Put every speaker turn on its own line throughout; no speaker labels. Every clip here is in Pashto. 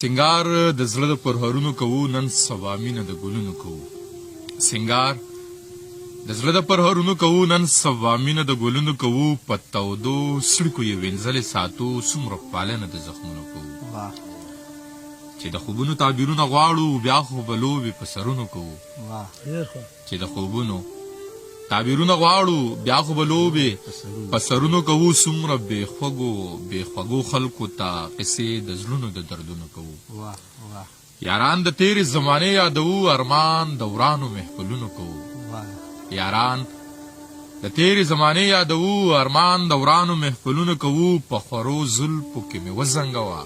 سنگار د زړه د پرهرونو کوو نن سبا مینه د ګلونو کوو سنگار د زړه د پرهرونو کوو نن سبا مینه د ګلونو کوو په تودو سړکو یې وینځلې ساتو څومره پالنه د زخمونو کوو چې د خوبونو تعبیرونه غواړو بیا خو به لوبې په سرونو کوو چې د خوبونو تعبیرونه غواړو بیا خو به لوبې په سرونو کوو څومره بې خوږو خلکو ته قصې د زړونو د دردونو کوو یاران د تیرې زمانې یادوو ارمان د ورانو محفلونو کوو یاران د تیرې زمانې یادوو ارمان د ورانو محفلونو کوو په خورو زلفو کې مې وزنګوه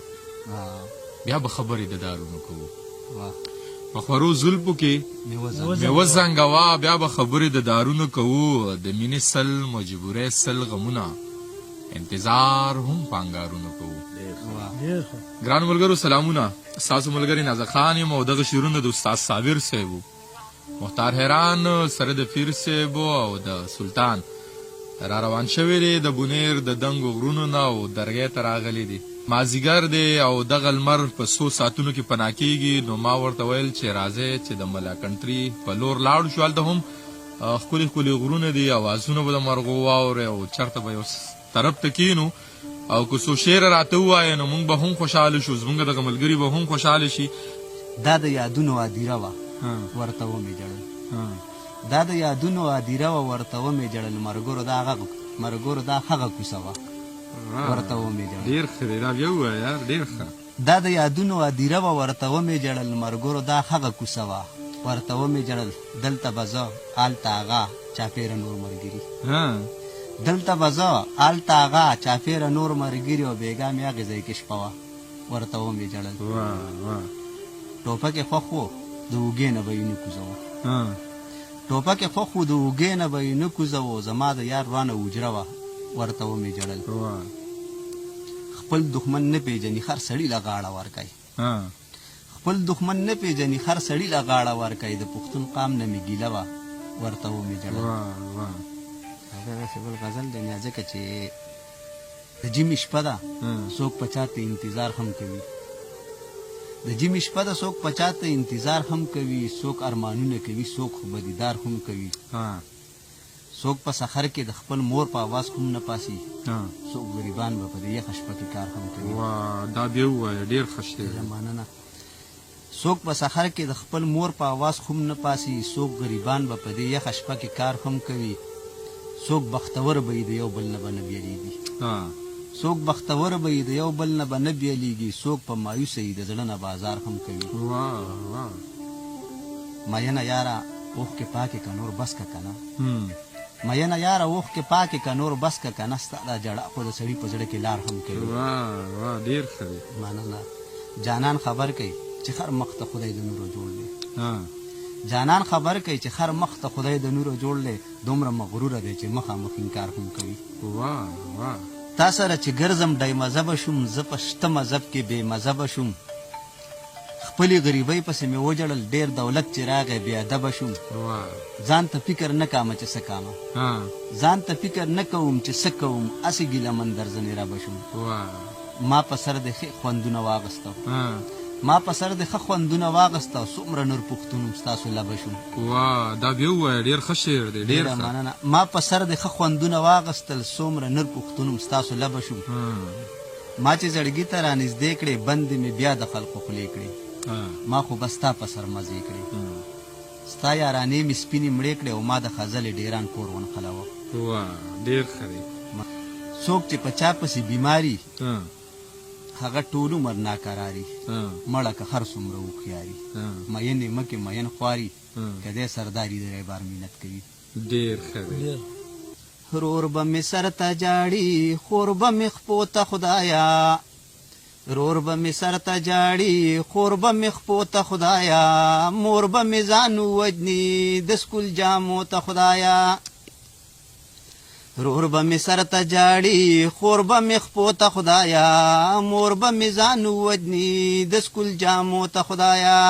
بیا به خبرې د دارونو کوو په خورو زلفو کې مې وزنګوه بیا به خبرې د دارونو کوو د مینې سل مجبورۍ سل غمونه انتظار هم په انګارونو کوو ګرانو ملګرو سلامونه ستاسو ملګری نازک خان یم او دغه شعرونه د استاد صابر صاحب مختار حیران سره د پیر صاحب او د سلطان را روان شوي دي د بونیر د دنګو غرونو نه او درګۍ ته راغلي دي مازیګر دی او دغه لمر په 100 ساعتونو کې پناه کېږي نو ما ورته ویل چې راځئ چې د ملا کنټري په لور لاړو شو هلته هم ښکلي ښکلي غرونه دي اوازونه به د مرغو واورئ او چېرته به یو طرف ته کښېنو او که څو شعر راته ووایه نو موږ به هم خوشحاله شو زموږ دغه ملګري به هم خوشحاله شي
دا د یادونو هدیره وه ورته ومې جړل دا د یادونو هدیره وه ورته ومې جړل مرګورو دا هغه کوڅه وه ورته ومې جړل
ډېر ښه دی دا بیا ووایه یار ډېر ښه
دا د یادونو هدیره وه ورته ومې جړل مرګورو دا هغه کوڅه وه ورته ومې جړل دلته به زه هلته هغه چاپېره نور ملګري دلته به زه هلته هغه چاپېره نور ملګري او بېګا مې هغې ځای کې شپه وه ورته ومې جړل ټوپک یې خوښ و د اوږې نه به یې نه کوزوه ټوپک یې خوښ و د اوږې نه به یې نه کوزوه زما د یار رانه اوجره وه ورته ومې جړل خپل دښمن نه پیژني هر سړي له غاړه ورکوي خپل دښمن نه پیژني هر سړي له غاړه ورکوي د پښتون قام نه مې ګیله وه ورته ومې جړل دغسې بل غزل دی نیا ځکه چې د جمې شپه ده څوک په چا ته انتظار هم کوي د جمې شپه ده څوک په چا ته انتظار هم کوي څوک ارمانونه کوي څوک خو به دیدار هم کوي څوک په سحر کې د خپل مور په آواز هم نه پاسي څوک غریبان به په دې یخه شپه کې کار هم کوي
دا بیا ووایه ډېر ښه شعر دی
مننه څوک په سحر کې د خپل مور په آواز هم نه پاسي څوک غریبان به په دې یخه شپه کې کار هم کوي څوک بختور به یې د یو بل نه به نه بیلیږي څوک بختور به یې د یو بل نه به نه بیلیږي څوک په مایوسه یې د زړه نه بازار هم کوي مینه یاره اوښکې پاکې که نور بس که که نه مینه یاره اوښکې پاکې که نور بس که که نه ستا دا جړه خو د سړي په زړه کې لار هم کوي
ډېر ښه دی
مننه جانان خبر کوي چې هر مخ ته خدای د نورو جوړ دی جانان خبر کوي چې هر مخ ته خدای د نورو جوړ دی دومره مغروره دی چې مخامخ انکار هم کوي تا سره چې ګرځم ډای مذهبه شوم زه په شته مذهب کې بې مذهبه شوم خپلې غریبۍ پسې مې وجړل ډېر دولت چې راغی بې ادبه شوم ځان ته فکر نه کامه چې څه کامه ځان ته فکر نه کوم چې څه کوم هسې ګیله من در ځنې رابه شوم ما په سر د ښې خوندونه واغسته ما په سر د ښه خوندونه واغسته څومره نور پښتون ستاسو لبه شوم
دا بیا ووایه ډېر ښه شعر دی ډېر
مننه ما په سر د ښه خوندونه واغستل څومره نور پښتون ستاسو لبه شوم ما چې زړګي ته رانږدې کړې بندې مې بیا د خلقو خولې کړې ما خو به ستا په سر مزې کړې ستا یارانې مې سپینې مړې کړې او ما د خزلې ډېران کور ونښلوه
ډېر ښه دی
څوک چې په چا پسې بیماري هغه ټول عمر ناکراري مړه که هر څومره هوښیاري مینې مکې مین خواري که دی سرداري د بار مینت کوي
ډېر ښه دی
رور به مې سر ته جاړي خور به مې خپو ته خدایا رور به مې سر ته جاړي خور به مې خپو ته خدایا مور به مې ځان ووجني د سکول جامو ته خدایا رور به مې سر ته جاړي خور به مې خپو ته خدایا مور به مې ځان ووجني د سکول جامو ته خدایا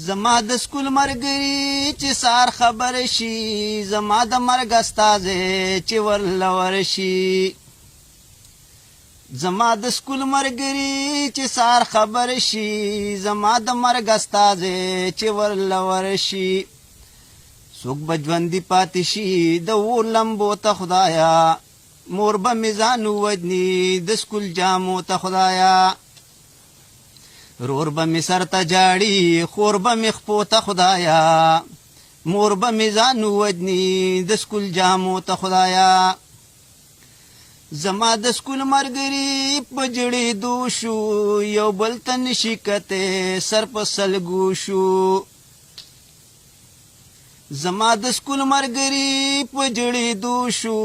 زما د سکول مرګري چې سار خبر شي زما د مرګ استازې چې ورله ورشي زما د سکول مرګري چې سار خبر شي زما د مرګ استازې چې ورلور شي څوک به ژوندي پاتې شي د اور لمبو ته خدایا مور به مې ځان ووجني د سکول جامو ته خدایا رور به مې سر ته جاړي خور به مې خپو ته خدایا مور به مې ځان ووجني د سکول جامو ته خدایا زما د سکول مرګري په جړېدو شو یو بل ته نشي کتی سر په سلګو شو زما د سکول مرګري په جړېدو شو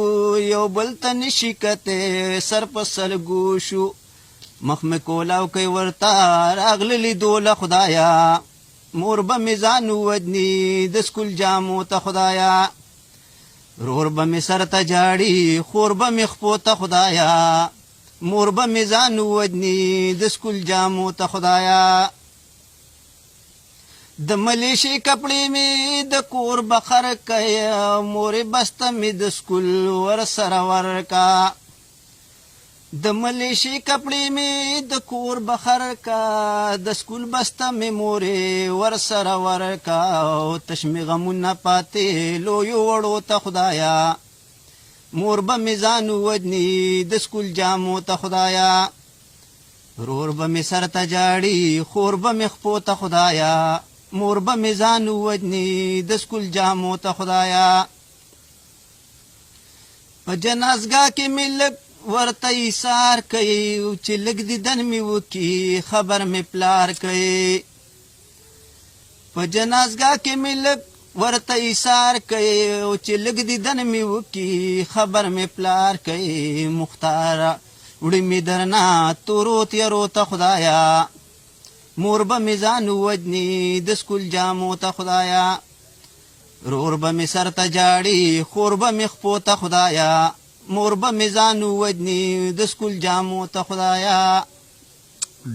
یو بل ته نشي کتی سر په سلګو شو مخ مې کولاو کوي ورته راغللي دوله خدایا مور به مې ځان ووجني د سکول جامو ته خدایا رور به مې سر ته جاړي خور به مې خپو ته خدایا مور به مې ځان ووجني د سکول جامو ته خدایا د ملیشي کپړې مې د کور بخر کوي مورې بسته مې د سکول ور سره ورکا د ملیشي کپړې مې د کور بخر کا د سکول بسته مې مورې ور سره ورکا او تش مې غمونه پاتې لویو وړو ته خدایا مور به مې ځان ووجني د سکول جامو ته خدایا رور به مې سر ته جاړي خور به مې خپو ته خدایا مور به مې ځان ووجني د سکول جامو ته خدایا په جنازګاه کې مې لږ ورته ایثار کوي چې لږ دیدن مې وکي خبر مې پلار کوي په جنازګاه کې مې لږ ورته ایثار کوي چې لږ دیدن مې وکي خبر مې پلار کوي مختاره وړي مې درنه تورو تیرو ته خدایا مور به مې ځان ووجني د سکول جامو ته خدایا رور به مې سر ته جاړي خور به مې خپو ته خدایا مور به مې ځان ووجني د سکول جامو ته خدایا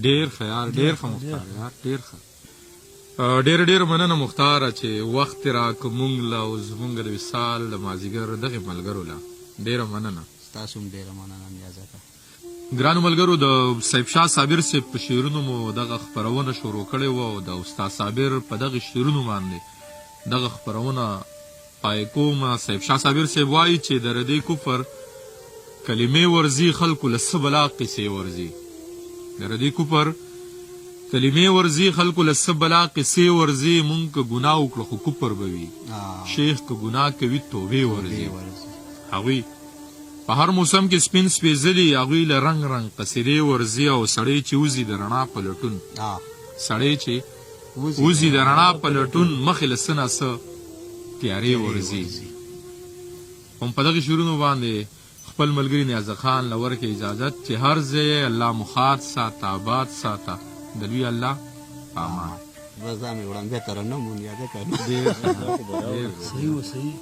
ډیر خیال ډیر ښه مختار یار ډیر ښه ډیر مننه مختاره چې وخت راکړ مونږ له او زمونږ د وصال د مازدیګر دغې ملګرو له ډیره مننه
ستاسو هم ډیره مننه نیازکه
ګرانو ملګرو د سیف شاه صابر صاحب په شعرونو مو دغه خپرونه شروع کړې وه او د استاد صابر په دغه شعرونو باندې دغه خپرونه پای کومه سیف شاه صابر صاحب وایي چې د ردې کفر کلمې ورځي خلکو له څه بلا قصې ورځي د ردې کفر کلمې ورځي خلکو له څه بلا قصې ورځي مونږ که ګناه وکړو خو کفر به وي شیخ که ګناه کوي توبې ورځي هغوی په هر موسم کې سپین سپېڅلي هغوی له رنګ رنګ قصیدې ورځي او سړی چې وځي د رڼا په لټون سړی چې وځي د رڼا په لټون مخې له څه نه څه تیارې ورځي هم په دغې شعرونو باندې خپل ملګري نیاز خان له ورکړي اجازت چې هر ځای الله مخات ساته آباد ساته د لوی الله امان
وزا مې وړاندې ترنم نیازه کوي صحیح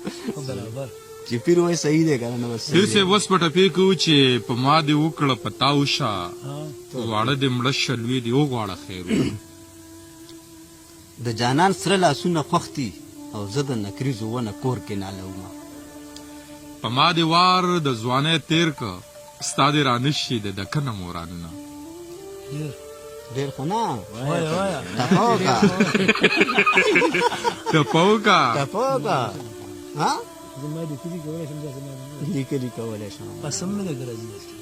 برابر چې پیر وای صحیح دی کنه نو
پیر سے وس پټه پی کو چې په ما دی وکړه پتاو شا واړه د مړ شلوي دی او غواړه خیر
د جانان سره لاسونه خوختي او زه د نکریزو ونه کور کې نالومه
په ما دی وار د ځوانه تیر کا استاد رانشي د دکنه مورانونه
ډیر خو نه
وای
ټپوکا ها
زما لیکلي کولای شم
لیکلي کولای شم
قسم مې درځي